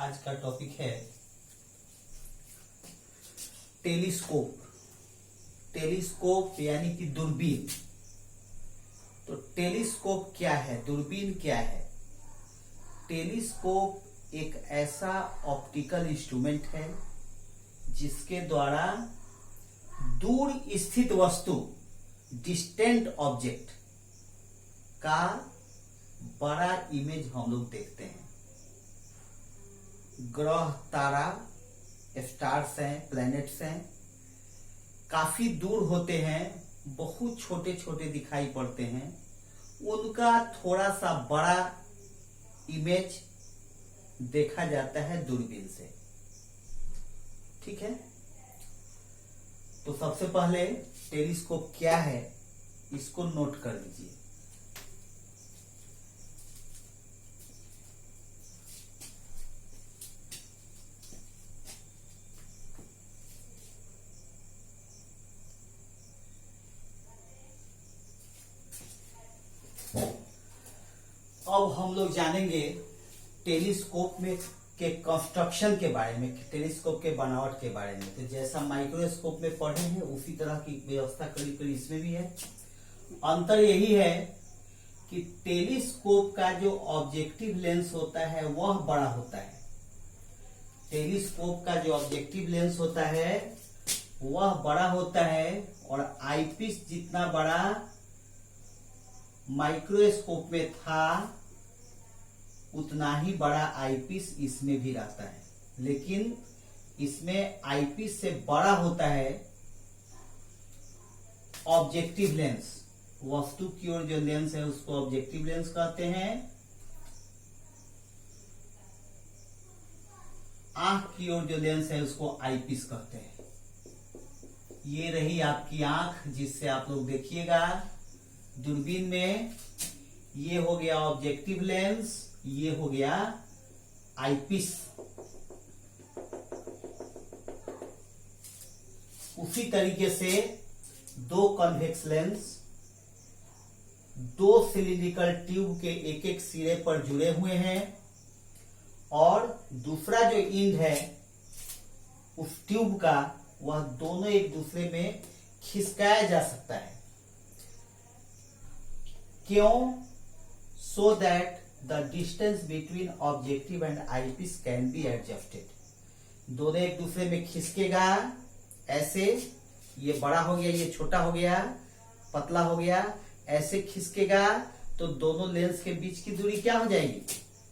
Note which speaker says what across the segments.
Speaker 1: आज का टॉपिक है टेलीस्कोप। टेलीस्कोप यानी कि दूरबीन। तो टेलीस्कोप क्या है, दूरबीन क्या है? टेलीस्कोप एक ऐसा ऑप्टिकल इंस्ट्रूमेंट है जिसके द्वारा दूर स्थित वस्तु, डिस्टेंट ऑब्जेक्ट का बड़ा इमेज हम लोग देखते हैं। ग्रह, तारा, स्टार्स हैं, प्लैनेट्स हैं, काफी दूर होते हैं, बहुत छोटे छोटे दिखाई पड़ते हैं, उनका थोड़ा सा बड़ा इमेज देखा जाता है दूरबीन से। ठीक है, तो सबसे पहले टेलीस्कोप क्या है इसको नोट कर लीजिए। अब हम लोग जानेंगे टेलीस्कोप में के कंस्ट्रक्शन के बारे में, टेलीस्कोप के बनावट के बारे में। तो जैसा माइक्रोस्कोप में पढ़े हैं उसी तरह की व्यवस्था करीब करीब इसमें भी है। अंतर यही है कि टेलीस्कोप का जो ऑब्जेक्टिव लेंस होता है वह बड़ा होता है। टेलीस्कोप का जो ऑब्जेक्टिव लेंस होता है वह बड़ा होता है और आईपीस जितना बड़ा माइक्रोस्कोप में था उतना ही बड़ा आईपीस इसमें भी रहता है, लेकिन इसमें आईपीस से बड़ा होता है ऑब्जेक्टिव लेंस। वस्तु की ओर जो लेंस है उसको ऑब्जेक्टिव लेंस कहते हैं। आंख की ओर जो लेंस है उसको आईपीस कहते हैं। ये रही आपकी आंख जिससे आप लोग देखिएगा दूरबीन में। ये हो गया ऑब्जेक्टिव लेंस, ये हो गया आईपीस। उसी तरीके से दो कन्वेक्स लेंस दो सिलिंड्रिकल ट्यूब के एक एक सिरे पर जुड़े हुए हैं और दूसरा जो इंड है उस ट्यूब का वह दोनों एक दूसरे में खिसकाया जा सकता है। क्यों? So that the distance between objective and eyepiece can be adjusted. दोनों एक दूसरे में खिसकेगा ऐसे, ये बड़ा हो गया, ये छोटा हो गया, पतला हो गया, ऐसे खिसकेगा तो दोनों लेंस के बीच की दूरी क्या हो जाएगी?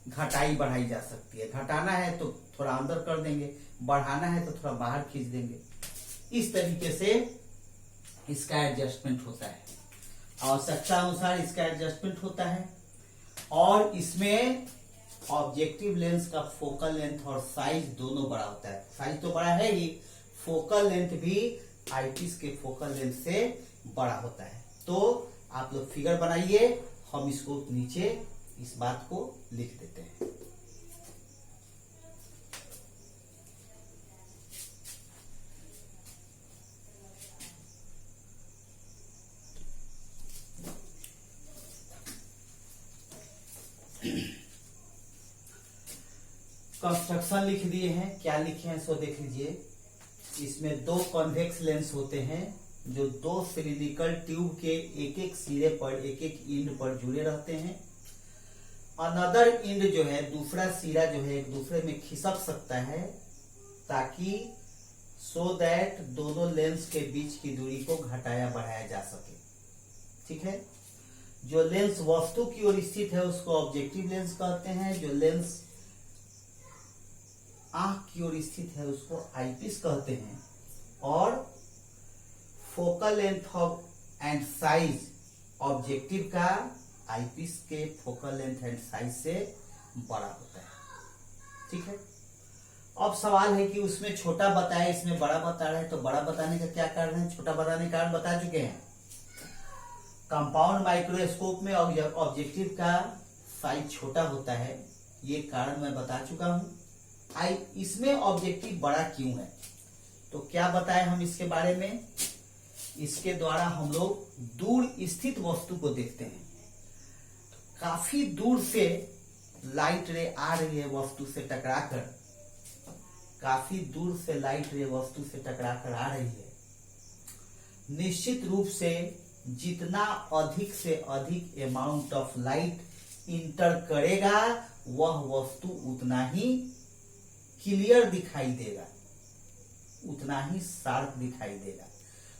Speaker 1: घटाई बढ़ाई जा सकती है। घटाना है तो थोड़ा अंदर कर देंगे, बढ़ाना है तो थोड़ा बाहर खींच देंगे। इस तरीके से इसका एडजस्टमेंट होता है, आवश्यकता अनुसार इसका एडजस्टमेंट होता है। और इसमें ऑब्जेक्टिव लेंस का फोकल लेंथ और साइज दोनों बड़ा होता है। साइज तो बड़ा है ही, फोकल लेंथ भी आईपीस के फोकल लेंथ से बड़ा होता है। तो आप लोग फिगर बनाइए, हम इसको नीचे इस बात को लिख देते हैं। कंस्ट्रक्शन लिख दिए हैं, क्या लिखे हैं सो देख लीजिए। इसमें दो कॉन्वेक्स लेंस होते हैं जो दो सिलिंड्रिकल ट्यूब के एक एक सिरे पर, एक एक इंड पर जुड़े रहते हैं। अनदर इंड जो है, दूसरा सिरा जो है एक दूसरे में खिसक सकता है ताकि सो दैट दोनों लेंस के बीच की दूरी को घटाया बढ़ाया जा सके। ठीक है, जो लेंस वस्तु की ओर स्थित है उसको ऑब्जेक्टिव लेंस कहते हैं। जो लेंस आंख की ओर स्थित है उसको आईपीस कहते हैं। और focal length of and size objective का आईपीस के फोकल लेंथ एंड साइज से बड़ा होता है। ठीक है, अब सवाल है कि उसमें छोटा बताया, इसमें बड़ा बता रहा है, तो बड़ा बताने का क्या कारण है, छोटा बताने का कारण बता चुके हैं। कंपाउंड माइक्रोस्कोप में ऑब्जेक्टिव का साइज छोटा होता है, ये कारण मैं बता चुका हूं। इसमें ऑब्जेक्टिव बड़ा क्यों है, तो क्या बताएं हम इसके बारे में। इसके द्वारा हम लोग दूर स्थित वस्तु को देखते हैं। काफी दूर से लाइट रे आ रही है वस्तु से टकराकर, काफी दूर से लाइट रे वस्तु से टकरा कर आ रही है, निश्चित रूप से जितना अधिक से अधिक अमाउंट ऑफ लाइट इंटर करेगा वह वस्तु उतना ही क्लियर दिखाई देगा, उतना ही शार्प दिखाई देगा।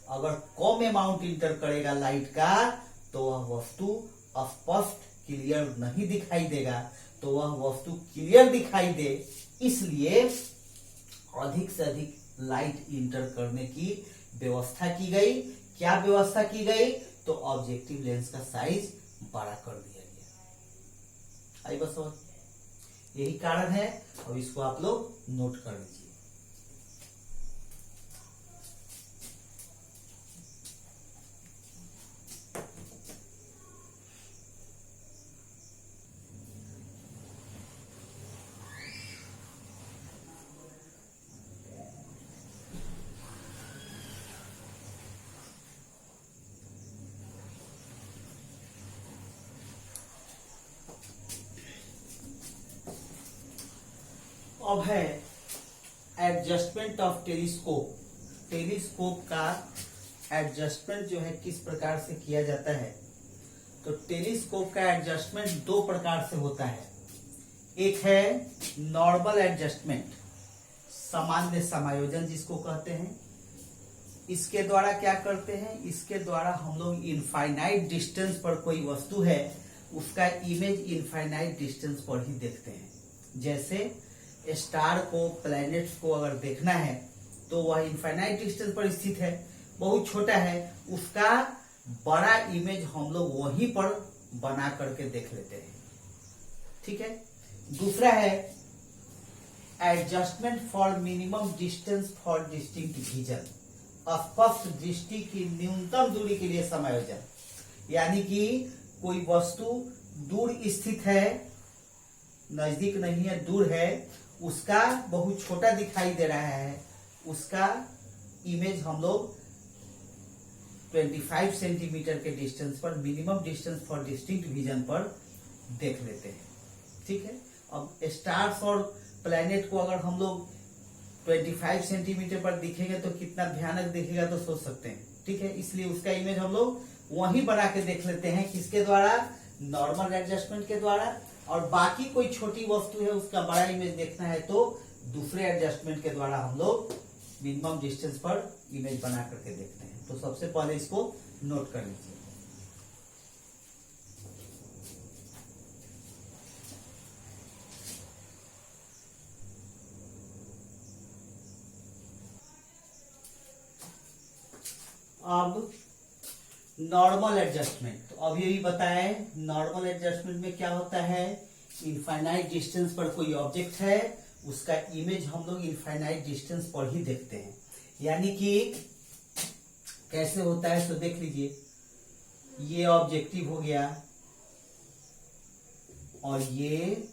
Speaker 1: अगर कम अमाउंट इंटर करेगा लाइट का तो वह वस्तु स्पष्ट क्लियर नहीं दिखाई देगा। तो वह वस्तु क्लियर दिखाई दे इसलिए अधिक से अधिक लाइट इंटर करने की व्यवस्था की गई। क्या व्यवस्था की गई? तो ऑब्जेक्टिव लेंस का साइज बड़ा कर दिया गया। आई बस समझ, यही कारण है। अब इसको आप लोग नोट कर लीजिए। अब है एडजस्टमेंट ऑफ टेलीस्कोप। टेलीस्कोप का एडजस्टमेंट जो है किस प्रकार से किया जाता है? तो टेलीस्कोप का एडजस्टमेंट दो प्रकार से होता है। एक है नॉर्मल एडजस्टमेंट, सामान्य समायोजन जिसको कहते हैं। इसके द्वारा क्या करते हैं? इसके द्वारा हम लोग इनफाइनाइट डिस्टेंस पर कोई वस्तु है उसका इमेज इनफाइनाइट डिस्टेंस पर ही देखते हैं। जैसे स्टार को, प्लैनेट्स को अगर देखना है तो वह इनफाइनाइट डिस्टेंस पर स्थित है, बहुत छोटा है, उसका बड़ा इमेज हम लोग वहीं पर बना करके देख लेते हैं। ठीक है। दूसरा है adjustment for minimum distance for distinct vision, स्पष्ट दृष्टि की न्यूनतम दूरी के लिए समायोजन। यानी कि कोई वस्तु दूर स्थित है, नजदीक नहीं है, दूर है, उसका बहुत छोटा दिखाई दे रहा है, उसका इमेज हम लोग 25 सेंटीमीटर के डिस्टेंस पर, minimum distance for distinct vision पर देख लेते हैं। ठीक है। अब स्टार्स और प्लैनेट को अगर हम लोग 25 सेंटीमीटर पर दिखेंगे तो कितना भयानक दिखेगा तो सोच सकते हैं। ठीक है। इसलिए उसका इमेज हम लोग वहीं बना के देख लेते हैं। किसके द्वारा? नॉर्मल एडजस्टमेंट के द्वारा। और बाकी कोई छोटी वस्तु है उसका बड़ा इमेज देखना है तो दूसरे एडजस्टमेंट के द्वारा हम लोग मिनिमम डिस्टेंस पर इमेज बना करके देखते हैं। तो सबसे पहले इसको नोट कर लीजिए। अब नॉर्मल एडजस्टमेंट, तो अभी भी बताए नॉर्मल एडजस्टमेंट में क्या होता है? इनफाइनाइट डिस्टेंस पर कोई ऑब्जेक्ट है उसका इमेज हम लोग इनफाइनाइट डिस्टेंस पर ही देखते हैं। यानी कि कैसे होता है तो देख लीजिए, ये ऑब्जेक्टिव हो गया और ये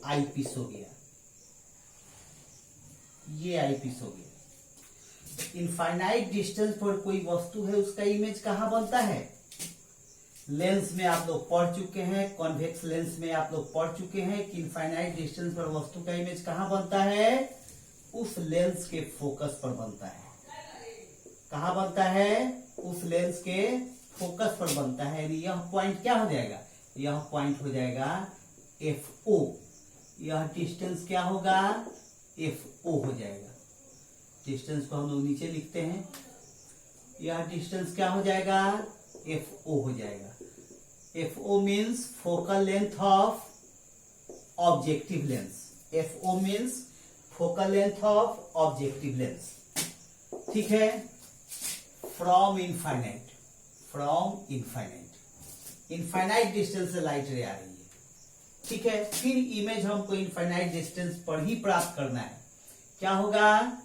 Speaker 1: आईपीस हो गया, ये आईपीस हो गया। इनफाइनाइट डिस्टेंस पर कोई वस्तु है उसका इमेज कहाँ बनता है? लेंस में आप लोग पढ़ चुके हैं, कॉन्वेक्स लेंस में आप लोग पढ़ चुके हैं कि इनफाइनाइट डिस्टेंस पर वस्तु का इमेज कहाँ बनता है? उस लेंस के फोकस पर बनता है। कहाँ बनता है? उस लेंस के फोकस पर बनता है। यह पॉइंट क्या हो जाएगा? यह पॉइंट हो जाएगा FO। यह डिस्टेंस क्या होगा? FO हो जाएगा। डिस्टेंस को हम लोग नीचे लिखते हैं। यह डिस्टेंस क्या हो जाएगा? FO हो जाएगा। FO means focal length of objective lens. FO means focal length of objective lens. ठीक है। From infinite, from infinite, infinite distance से लाइट रे आ रही है। ठीक है। फिर इमेज हमको इनफाइनाइट डिस्टेंस पर ही प्राप्त करना है। क्या होगा?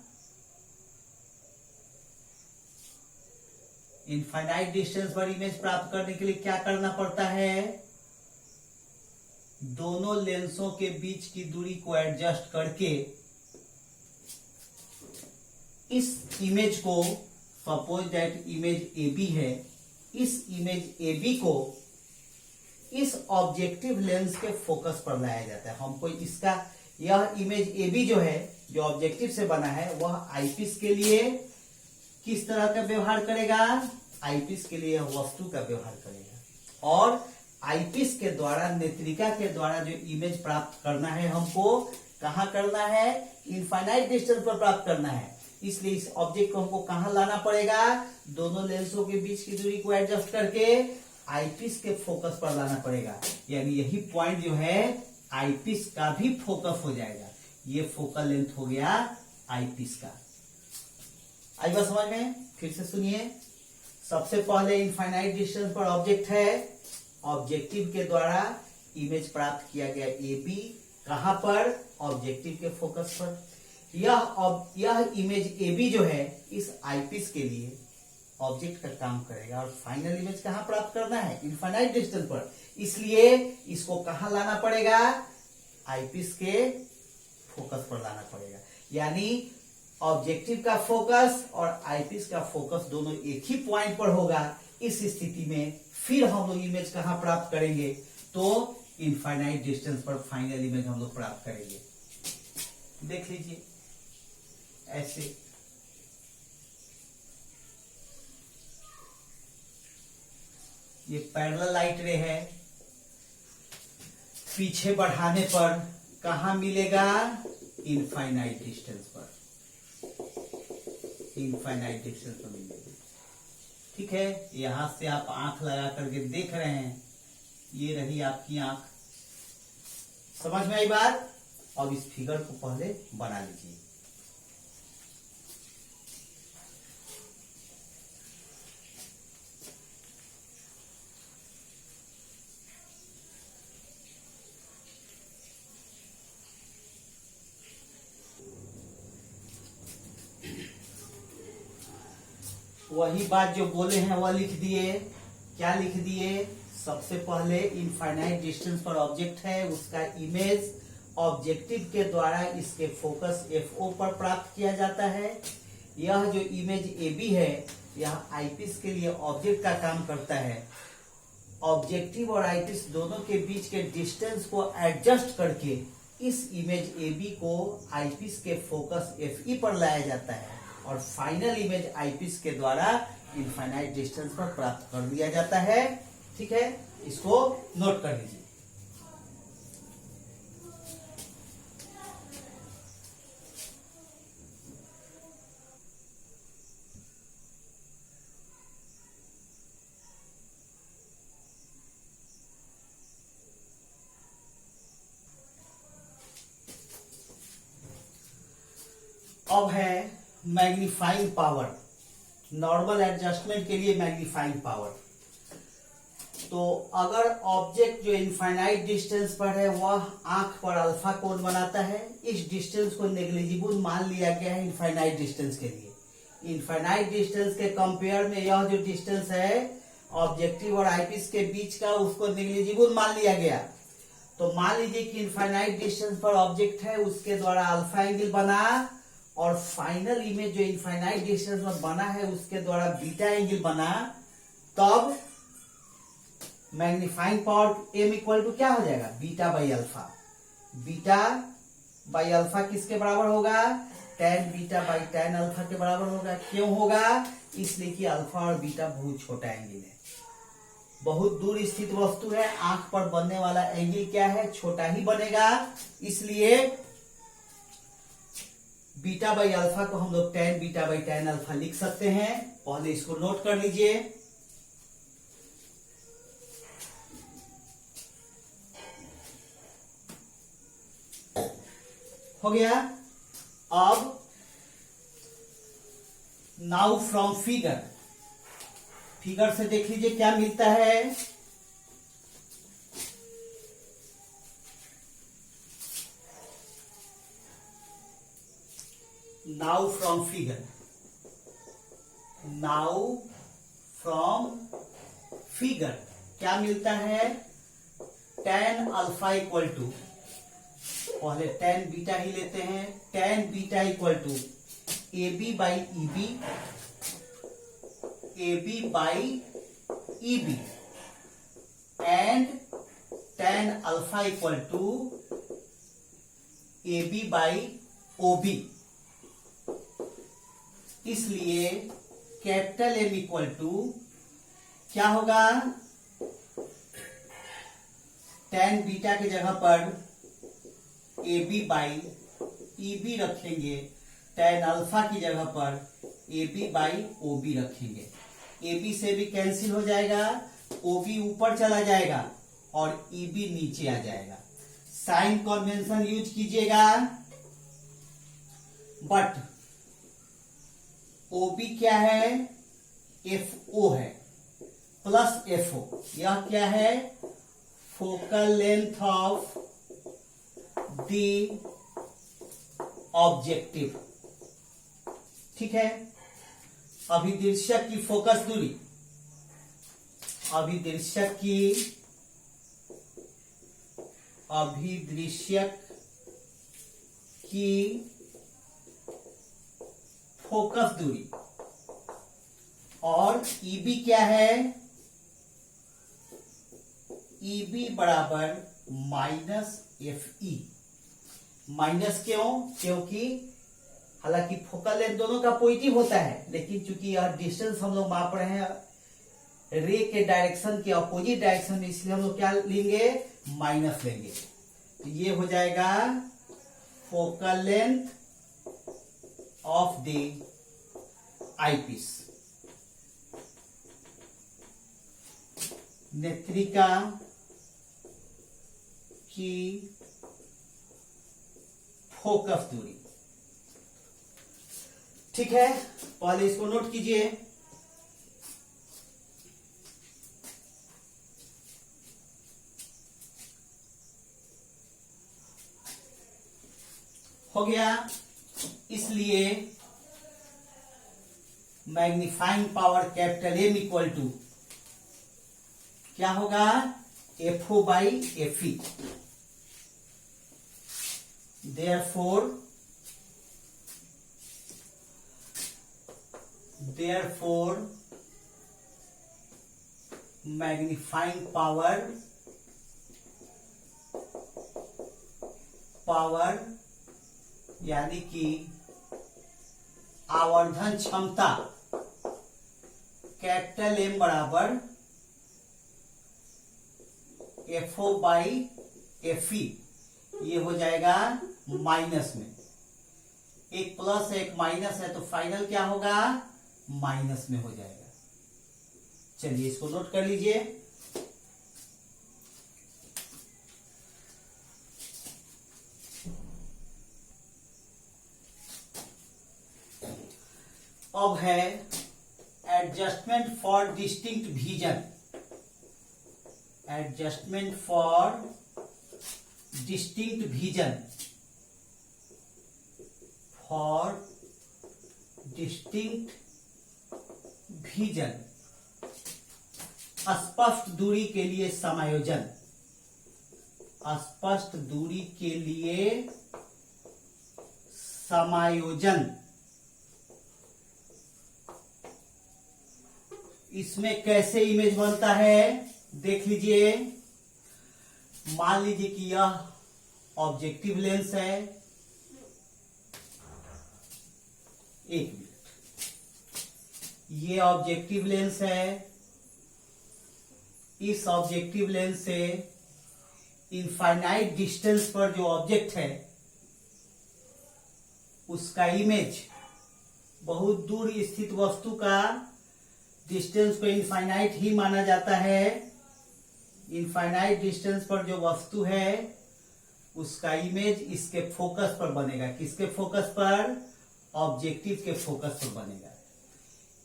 Speaker 1: इनफाइनाइट डिस्टेंस पर इमेज प्राप्त करने के लिए क्या करना पड़ता है? दोनों लेंसों के बीच की दूरी को एडजस्ट करके इस इमेज को, सपोज दैट इमेज AB है, इस इमेज AB को इस ऑब्जेक्टिव लेंस के फोकस पर लाया जाता है। हमको इसका यह इमेज ए बी जो है, जो ऑब्जेक्टिव से बना है, वह आईपीस के लिए किस तरह का व्यवहार करेगा? आईपीस के लिए वस्तु का व्यवहार करेगा। और आईपीस के द्वारा, नेत्रिका के द्वारा जो इमेज प्राप्त करना है हमको, कहाँ करना है? इनफाइनाइट डिस्टेंस पर प्राप्त करना है। इसलिए इस ऑब्जेक्ट को हमको कहाँ लाना पड़ेगा? दोनों लेंसों के बीच की दूरी को एडजस्ट करके आईपीस के फोकस पर लाना पड़ेगा। यानी यही पॉइंट जो है आईपीस का भी फोकस हो जाएगा। ये फोकल लेंथ हो गया आईपीस का। आई बात समझ में? फिर से सुनिए। सबसे पहले इनफाइनाइट डिस्टेंस पर ऑब्जेक्ट है, ऑब्जेक्टिव के द्वारा इमेज प्राप्त किया गया ए बी, कहां पर? ऑब्जेक्टिव के फोकस पर। यह इमेज ए बी जो है इस आईपीस के लिए ऑब्जेक्ट का काम करेगा और फाइनल इमेज कहां प्राप्त करना है? इनफाइनाइट डिस्टेंस पर। इसलिए इसको कहां लाना पड़ेगा? आईपीस के फोकस पर लाना पड़ेगा। यानी ऑब्जेक्टिव का फोकस और आईपीस का फोकस दोनों एक ही पॉइंट पर होगा। इस स्थिति में फिर हम लोग इमेज कहां प्राप्त करेंगे? तो इनफाइनाइट डिस्टेंस पर फाइनल इमेज हम लोग प्राप्त करेंगे। देख लीजिए ऐसे। ये पैरेलल लाइट रे है, पीछे बढ़ाने पर कहां मिलेगा? इनफाइनाइट डिस्टेंस पर। इनफाइनाइट डिस्टेंस पर मिलेगा। ठीक है, यहां से आप आंख लगा करके देख रहे हैं, ये रही आपकी आंख। समझ में आई बात? अब इस फिगर को पहले बना लीजिए। वही बात जो बोले हैं वह लिख दिए। क्या लिख दिए? सबसे पहले इनफाइनाइट डिस्टेंस पर ऑब्जेक्ट है, उसका इमेज ऑब्जेक्टिव के द्वारा इसके फोकस एफओ पर प्राप्त किया जाता है। यह जो इमेज ए बी है, यह आईपीस के लिए ऑब्जेक्ट का काम करता है। ऑब्जेक्टिव और आईपीस दोनों के बीच के डिस्टेंस को एडजस्ट करके इस इमेज ए बी को आईपीस के फोकस एफ ई पर लाया जाता है और फाइनल इमेज आईपीस के द्वारा इनफाइनाइट डिस्टेंस पर प्राप्त कर दिया जाता है। ठीक है, इसको नोट कर लीजिए। अब है मैग्नीफाइंग पावर। नॉर्मल एडजस्टमेंट के लिए मैग्नीफाइंग पावर। तो अगर ऑब्जेक्ट जो इनफाइनाइट डिस्टेंस पर है वह आंख पर अल्फा कोण बनाता है, इस डिस्टेंस को नेग्लिजिबल मान लिया गया है इनफाइनाइट डिस्टेंस के लिए। इनफाइनाइट डिस्टेंस के कंपेयर में यह जो डिस्टेंस है ऑब्जेक्टिव और आईपीस के बीच का, उसको नेग्लिजिबल मान लिया गया। तो मान लीजिए कि इनफाइनाइट डिस्टेंस पर ऑब्जेक्ट है, उसके द्वारा अल्फा एंगल बना और फाइनल इमेज जो इनफाइनाइट डिस्टेंस पर बना है उसके द्वारा बीटा एंगल बना। तब magnifying power M equal to क्या हो जाएगा? Beta by alpha. Beta by alpha किसके बराबर होगा? tan beta by tan alpha के बराबर होगा। क्यों होगा? इसलिए कि अल्फा और बीटा बहुत छोटा एंगल है, बहुत दूर स्थित वस्तु है, आंख पर बनने वाला एंगल क्या है? छोटा ही बनेगा। इसलिए बीटा बाई अल्फा को हम लोग tan beta by tan alpha लिख सकते हैं। पहले इसको नोट कर लीजिए। हो गया। अब नाउ फ्रॉम फिगर, फिगर से देख लीजिए क्या मिलता है। Now from figure, now from figure क्या मिलता है? tan अल्फा इक्वल टू, पहले tan बीटा ही लेते हैं, tan beta equal to A B by E B, A B by E B and tan alpha equal to A B by O B, इसलिए capital M equal to क्या होगा, tan beta की जगह पर A B by E B रखेंगे, tan alpha की जगह पर A B by O B रखेंगे। ए बी से भी कैंसिल हो जाएगा, ओ बी ऊपर चला जाएगा और ई बी नीचे आ जाएगा। साइन कन्वेंशन यूज कीजिएगा, बट ओ बी क्या है, एफ ओ है प्लस एफ ओ, यह क्या है, focal length of the objective. ठीक है, अभिदृश्यक की फोकस दूरी, अभिदृश्यक की फोकस दूरी, और ईबी क्या है, ईबी बराबर माइनस एफ ई। माइनस क्यों, क्योंकि हालांकि फोकल लेंथ दोनों का पॉजिटिव होता है, लेकिन चूंकि यह डिस्टेंस हम लोग माप रहे हैं रे के डायरेक्शन के अपोजिट डायरेक्शन में, इसलिए हम लोग क्या लेंगे, माइनस लेंगे। तो ये हो जाएगा focal length of the eyepiece, नेत्रिका की फोकस दूरी। ठीक है, पहले इसको नोट कीजिए। हो गया, इसलिए magnifying power capital M equal to क्या होगा, F O by F E. therefore magnifying power यानी कि आवर्धन क्षमता कैपिटल एम बराबर F O by F E, ये हो जाएगा माइनस में, एक प्लस एक माइनस है तो फाइनल क्या होगा, माइनस में हो जाएगा। चलिए इसको नोट कर लीजिए। अब है adjustment for distinct vision, adjustment for distinct vision, for distinct vision, स्पष्ट दूरी के लिए समायोजन, स्पष्ट दूरी के लिए समायोजन। इसमें कैसे इमेज बनता है देख लीजिए। मान लीजिए कि यह ऑब्जेक्टिव लेंस है, एक मिनट, ये ऑब्जेक्टिव लेंस है, इस ऑब्जेक्टिव लेंस से इनफाइनाइट डिस्टेंस पर जो ऑब्जेक्ट है उसका इमेज, बहुत दूर स्थित वस्तु का डिस्टेंस को इनफाइनाइट ही माना जाता है। इनफाइनाइट डिस्टेंस पर जो वस्तु है उसका इमेज इसके फोकस पर बनेगा। किसके फोकस पर? ऑब्जेक्टिव के फोकस पर बनेगा।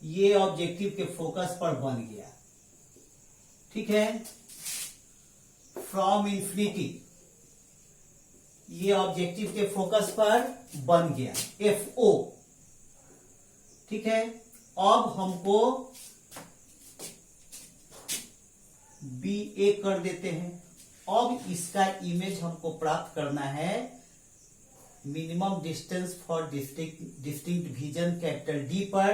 Speaker 1: ये ऑब्जेक्टिव के फोकस पर बन गया, ठीक है। फ्रॉम इंफिनिटी ये ऑब्जेक्टिव के फोकस पर बन गया, FO, ठीक है। अब हमको BA कर देते हैं। अब इसका इमेज हमको प्राप्त करना है। Minimum distance for distinct vision capital D पर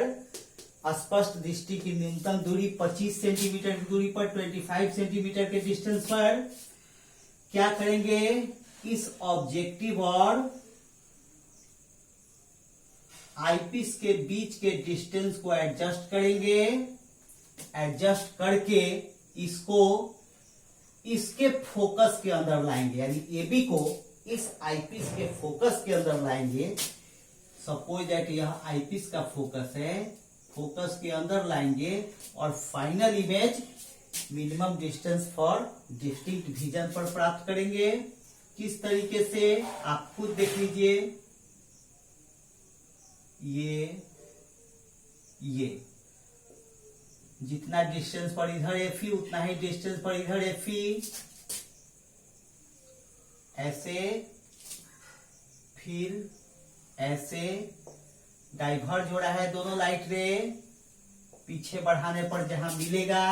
Speaker 1: स्पष्ट दृष्टि की न्यूनतम दूरी 25 सेंटीमीटर की दूरी पर 25 सेंटीमीटर के डिस्टेंस पर क्या करेंगे? इस ऑब्जेक्टिव और आईपीस के बीच के डिस्टेंस को एडजस्ट करेंगे, एडजस्ट करके इसको इसके फोकस के अंदर लाएंगे, यानी एबी को इस आईपीस के फोकस के अंदर लाएंगे। सपोज दैट यह आईपीस का फोकस है, फोकस के अंदर लाएंगे और final image minimum distance for distinct vision पर प्राप्त करेंगे। किस तरीके से आप खुद देख लीजिए। ये जितना डिस्टेंस पर इधर एफी उतना ही डिस्टेंस पर इधर एफी, ऐसे फिर ऐसे डाइवर्ज हो रहा है दोनों लाइट रे, पीछे बढ़ाने पर जहां मिलेगा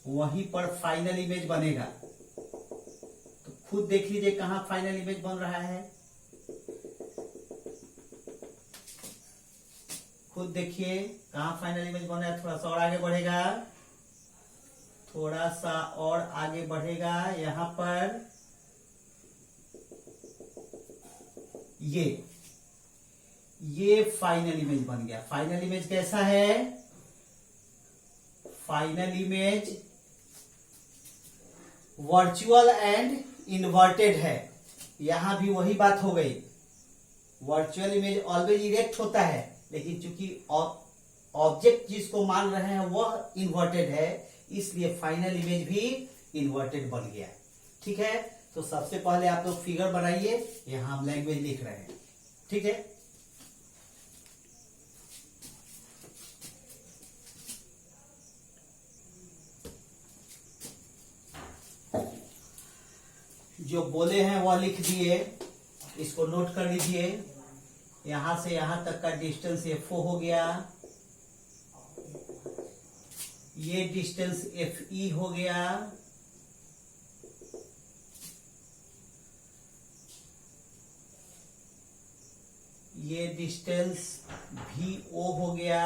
Speaker 1: वहीं पर फाइनल इमेज बनेगा। तो खुद देख लीजिए कहां फाइनल इमेज बन रहा है, खुद देखिए कहां फाइनल इमेज बन रहा है। थोड़ा सा और आगे बढ़ेगा, थोड़ा सा और आगे बढ़ेगा, यहां पर ये फाइनल इमेज बन गया। फाइनल इमेज कैसा है? Final image virtual and inverted है। यहां भी वही बात हो गई, वर्चुअल इमेज ऑलवेज इरेक्ट होता है, लेकिन चूंकि ऑब्जेक्ट जिसको मान रहे हैं वह इन्वर्टेड है, इसलिए फाइनल इमेज भी इन्वर्टेड बन गया। ठीक है, तो सबसे पहले आप लोग फिगर बनाइए, यहां हम लैंग्वेज लिख रहे हैं। ठीक है, जो बोले हैं वह लिख दिए, इसको नोट कर लीजिए। यहां से यहां तक का डिस्टेंस F0 हो गया, ये डिस्टेंस FE हो गया, ये डिस्टेंस VO हो गया,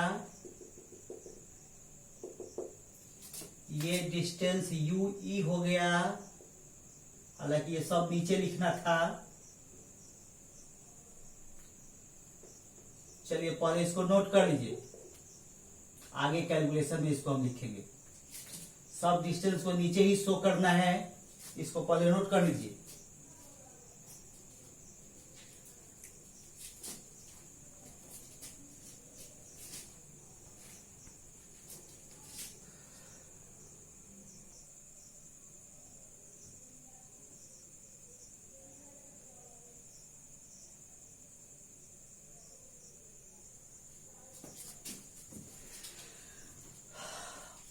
Speaker 1: ये डिस्टेंस UE हो गया। हालांकि ये सब नीचे लिखना था, चलिए पहले इसको नोट कर लीजिए, आगे कैलकुलेशन में इसको हम लिखेंगे। सब डिस्टेंस को नीचे ही शो करना है, इसको पहले नोट कर लीजिए।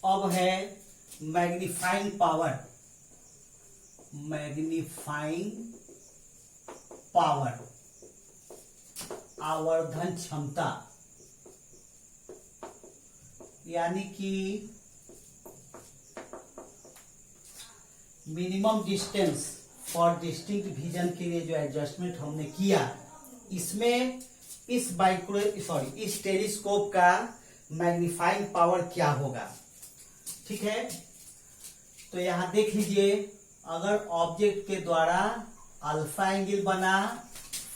Speaker 1: अब है मैग्नीफाइंग पावर। मैग्नीफाइंग पावर, आवर्धन क्षमता, यानी कि minimum distance for distinct vision के लिए जो एडजस्टमेंट हमने किया, इसमें इस टेलीस्कोप का मैग्नीफाइंग पावर क्या होगा। ठीक है, तो यहां देख लीजिए, अगर ऑब्जेक्ट के द्वारा अल्फा एंगल बना,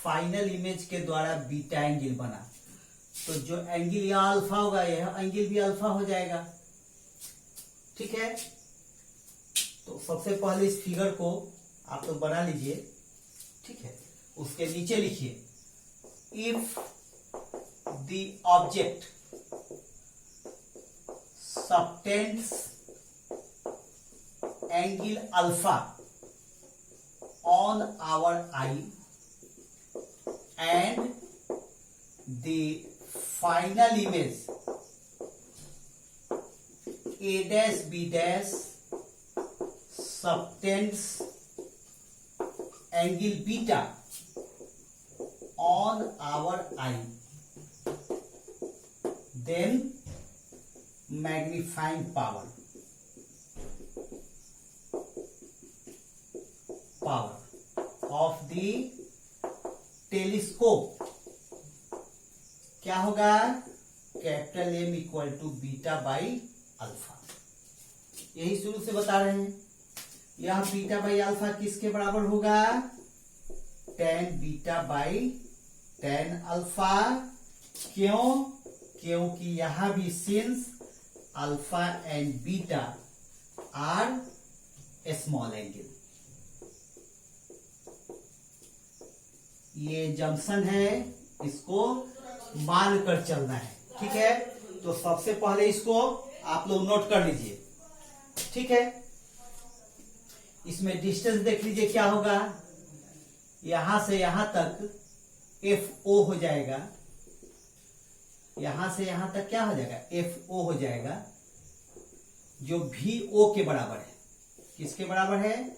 Speaker 1: फाइनल इमेज के द्वारा बीटा एंगल बना, तो जो एंगल यहां अल्फा होगा यह एंगल भी अल्फा हो जाएगा। ठीक है, तो सबसे पहले इस फिगर को आप लोग बना लीजिए। ठीक है, उसके नीचे लिखिए, if the object subtends angle alpha on our eye and the final image A dash B dash subtends angle beta on our eye, then magnifying power of the telescope क्या होगा? Capital M equal to beta by alpha. यही शुरू से बता रहे हैं, यह beta by alpha किसके बराबर होगा? tan beta by tan alpha क्यों? क्योंकि यहां भी since alpha and beta are small angle, ये जंक्शन है, इसको मानकर चलना है। ठीक है, तो सबसे पहले इसको आप लोग नोट कर लीजिए। ठीक है, इसमें डिस्टेंस देख लीजिए क्या होगा, यहां से यहां तक FO हो जाएगा, यहां से यहां तक क्या हो जाएगा, FO हो जाएगा, जो VO के बराबर है। किसके बराबर है?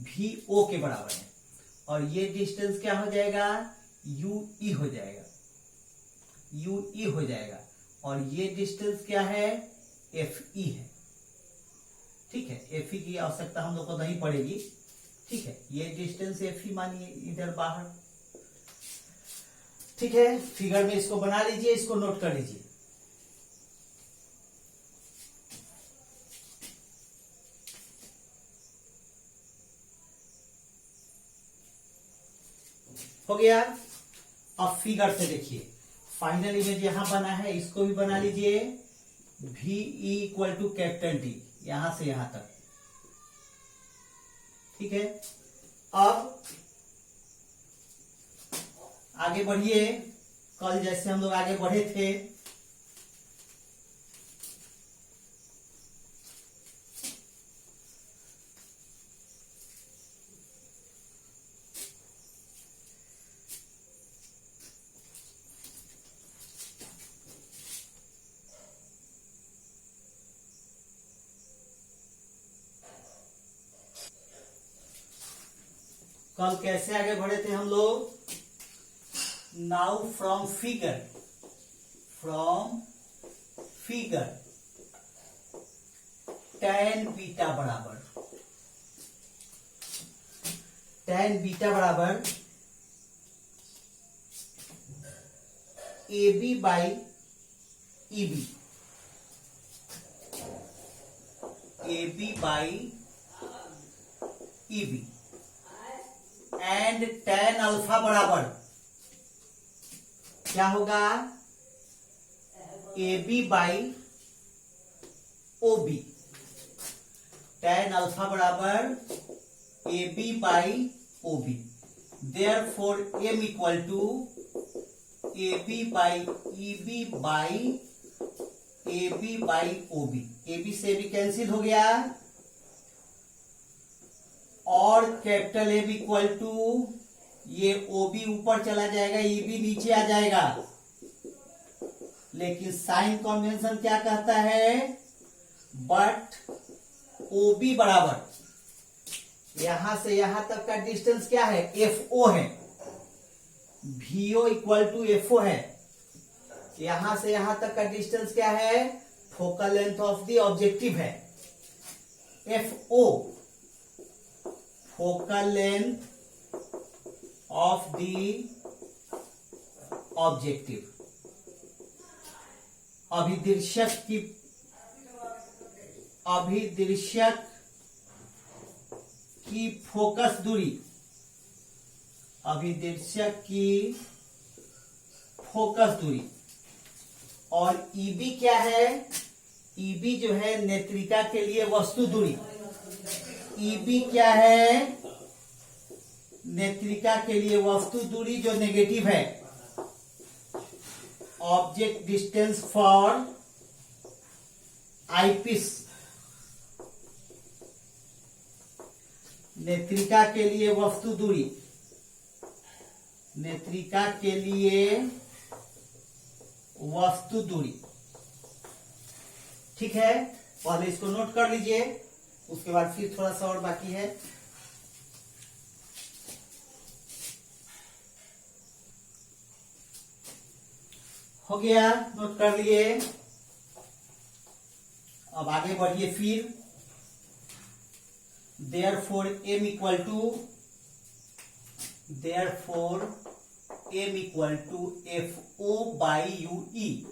Speaker 1: VO के बराबर है। और ये डिस्टेंस क्या हो जाएगा, UE हो जाएगा, UE हो जाएगा। और ये डिस्टेंस क्या है, FE है। ठीक है, FE की आवश्यकता हम लोग को नहीं पड़ेगी। ठीक है, ये डिस्टेंस FE मानिए इधर बाहर। ठीक है, फिगर में इसको बना लीजिए, इसको नोट कर लीजिए। हो गया। अब फिगर से देखिए, फाइनल इमेज यहां बना है, इसको भी बना लीजिए। VE equal to capital D, यहां से यहां तक। ठीक है, अब आगे बढ़िए। कल जैसे हम लोग आगे बढ़े थे, कल कैसे आगे बढ़े थे हम लोग, now from figure tan beta बराबर AB by EB, AB by EB and tan alpha बराबर क्या होगा, AB by OB। tan alpha बराबर AB by OB। Therefore M equal to AB by EB by AB by OB। AB से भी cancel हो गया, और कैपिटल AB इक्वल टू ये OB ऊपर चला जाएगा, EB नीचे आ जाएगा। लेकिन साइन कन्वेंशन क्या कहता है, बट OB बराबर यहां से यहां तक का डिस्टेंस क्या है, FO है। VO इक्वल टू FO है। यहां से यहां तक का डिस्टेंस क्या है, focal length of the objective है, FO, focal length of the objective. अभिदृश्यक की फोकस दूरी, अभिदृश्यक की फोकस दूरी। और EB क्या है, EB जो है नेत्रिका के लिए वस्तु दूरी। EB क्या है, नेत्रिका के लिए वस्तु दूरी जो नेगेटिव है। ऑब्जेक्ट डिस्टेंस फॉर आईपीस, नेत्रिका के लिए वस्तु दूरी, नेत्रिका के लिए वस्तु दूरी। ठीक है, पहले इसको नोट कर लीजिए, उसके बाद फिर थोड़ा सा और बाकी है। हो गया, नोट कर लिए। अब आगे बढ़िए फिर। Therefore M equal to FO by UE।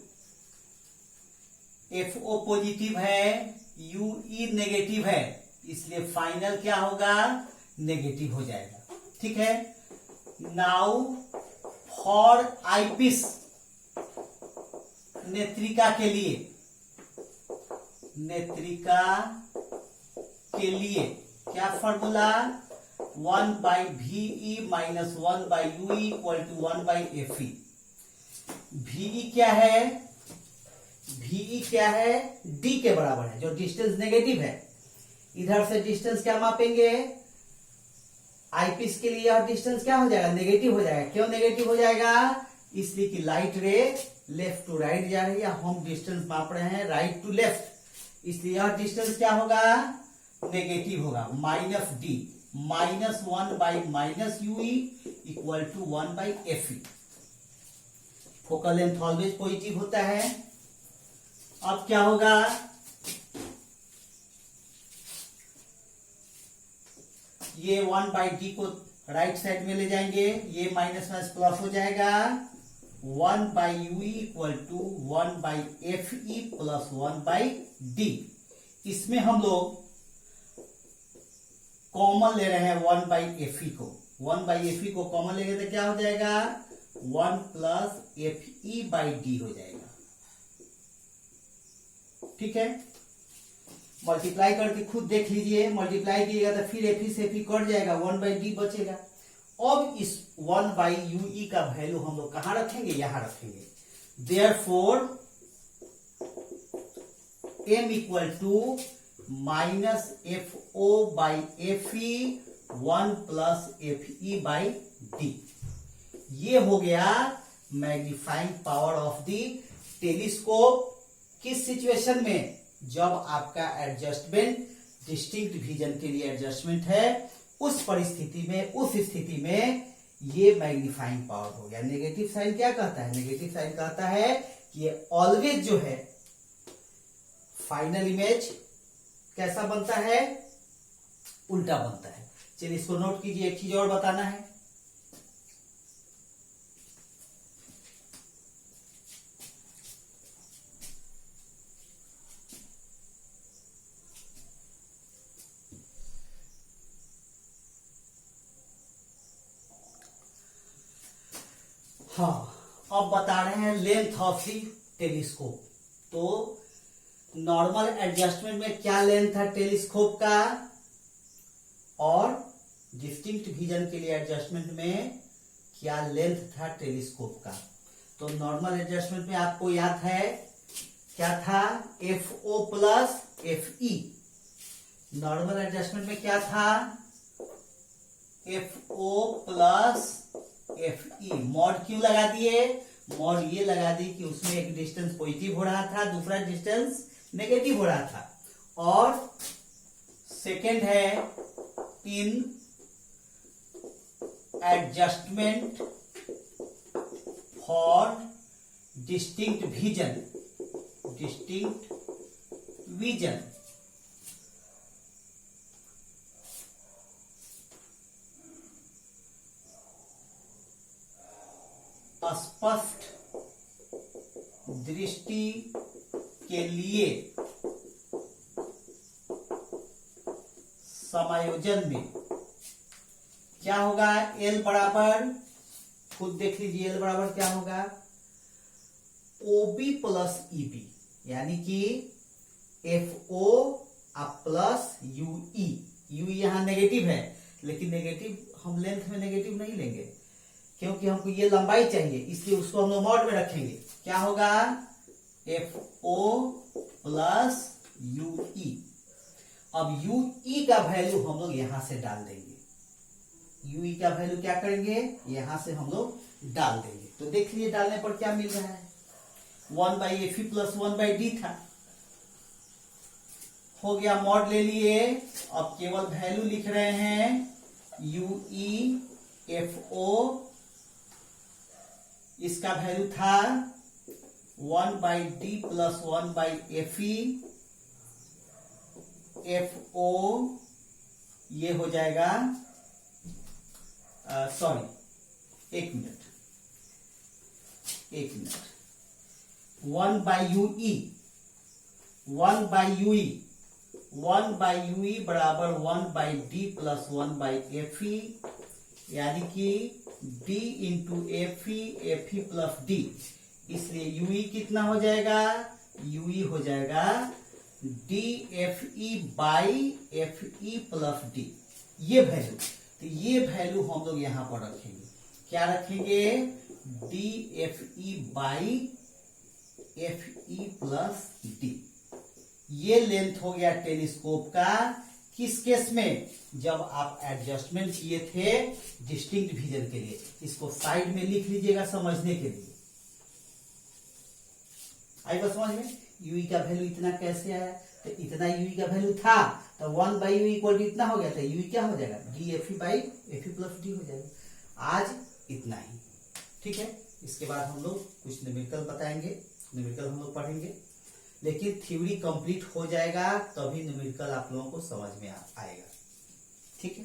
Speaker 1: FO positive है, UE नेगेटिव है, इसलिए फाइनल क्या होगा, नेगेटिव हो जाएगा। ठीक है, नाउ फॉर आईपीस नेत्रिका के लिए, नेत्रिका के लिए क्या formula, 1/VE minus 1/UE equal to 1/FE। VE क्या है, VE क्या है, D के बराबर है, जो डिस्टेंस नेगेटिव है। इधर से डिस्टेंस क्या मापेंगे, आईपीस के लिए यह डिस्टेंस क्या हो जाएगा, नेगेटिव हो जाएगा। क्यों नेगेटिव हो जाएगा, इसलिए कि लाइट रे लेफ्ट टू राइट जा रही है, हम डिस्टेंस माप रहे हैं राइट टू लेफ्ट, इसलिए यह डिस्टेंस क्या होगा, नेगेटिव होगा। Minus D minus 1/-UE equal to 1/FE। Focal length always positive होता है। अब क्या होगा, ये 1/D को राइट साइड में ले जाएंगे, ये माइनस माइनस प्लस हो जाएगा, 1/UE equal to 1/FE plus 1/D। इसमें हम लोग कॉमन ले रहे हैं 1/FE को, 1/FE को कॉमन लेंगे तो क्या हो जाएगा, 1 प्लस FE/D हो जाएगा। ठीक है, मल्टीप्लाई करके खुद देख लीजिए, मल्टीप्लाई कीजिएगा तो फिर FE से FE कट जाएगा, 1/D बचेगा। अब इस 1/UE का वैल्यू हम लोग कहां रखेंगे, यहां रखेंगे। Therefore M equal to minus FO/FE 1 plus FE/D। ये हो गया magnifying power of the telescope. किस सिचुएशन में, जब आपका एडजस्टमेंट डिस्टिंक्ट विजन के लिए एडजस्टमेंट है, उस परिस्थिति में, उस स्थिति में ये मैग्नीफाइंग पावर हो गया। नेगेटिव साइन क्या कहता है, नेगेटिव साइन कहता है कि ये ऑलवेज जो है फाइनल इमेज कैसा बनता है, उल्टा बनता है। चलिए इसको नोट कीजिए। एक चीज और बताना है, हाँ, अब बता रहे हैं लेंथ ऑफ दी टेलीस्कोप। तो नॉर्मल एडजस्टमेंट में क्या लेंथ था टेलीस्कोप का, और डिस्टिंक्ट विजन के लिए एडजस्टमेंट में क्या लेंथ था टेलीस्कोप का। तो नॉर्मल एडजस्टमेंट में आपको याद है क्या था, FO plus FE। Normal adjustment में क्या था, FO प्लस FE। मॉड क्यों लगा दिए, मॉड ये लगा दी कि उसमें एक डिस्टेंस पॉजिटिव हो रहा था, दूसरा डिस्टेंस नेगेटिव हो रहा था। और सेकेंड है in adjustment for distinct vision, distinct vision. स्पष्ट दृष्टि के लिए समायोजन में क्या होगा, L बराबर, खुद देख लीजिए, L बराबर क्या होगा, OB प्लस EB, यानी कि FO प्लस UE। UE यहां नेगेटिव है, लेकिन नेगेटिव हम लेंथ में नेगेटिव नहीं लेंगे क्योंकि हमको ये लंबाई चाहिए, इसलिए उसको हम लोग मॉड में रखेंगे। क्या होगा, FO प्लस UE। अब UE का वैल्यू हम लोग यहां से डाल देंगे। UE का वैल्यू क्या करेंगे, यहां से हम लोग डाल देंगे। तो देख लीजिए डालने पर क्या मिल रहा है, 1/FE प्लस 1/D था, हो गया। मॉड ले लिए, अब केवल वैल्यू लिख रहे हैं, UE FO, इसका वैल्यू था 1/D प्लस 1/FE। FO ये हो जाएगा, सॉरी एक मिनट, 1/UE, 1/UE बराबर 1/D प्लस 1/FE, यानी कि D into FE, FE plus D। इसलिए यूई कितना हो जाएगा, यूई हो जाएगा D F E by F E plus D, ये वैल्यू। तो ये वैल्यू हम लोग यहां पर रखेंगे, क्या रखेंगे, D F E by F E plus D. ये लेंथ हो गया टेलीस्कोप का, किस केस में, जब आप एडजस्टमेंट किए थे डिस्टिंक्ट विजन के लिए। इसको साइड में लिख लीजिएगा समझने के लिए। आई बात समझ में, यूई का वैल्यू इतना कैसे आया, तो इतना यूई का वैल्यू था तो 1 बाई यू इक्वल टू इतना हो गया था, यूई क्या हो जाएगा, D F E by F E plus D हो जाएगा। आज इतना ही, ठीक है। इसके बाद हम लोग कुछ न्यूमेरिकल बताएंगे, न्यूमेरिकल हम लोग पढ़ेंगे, लेकिन थ्योरी कंप्लीट हो जाएगा तभी न्यूमेरिकल आप लोगों को समझ में आएगा, ठीक है।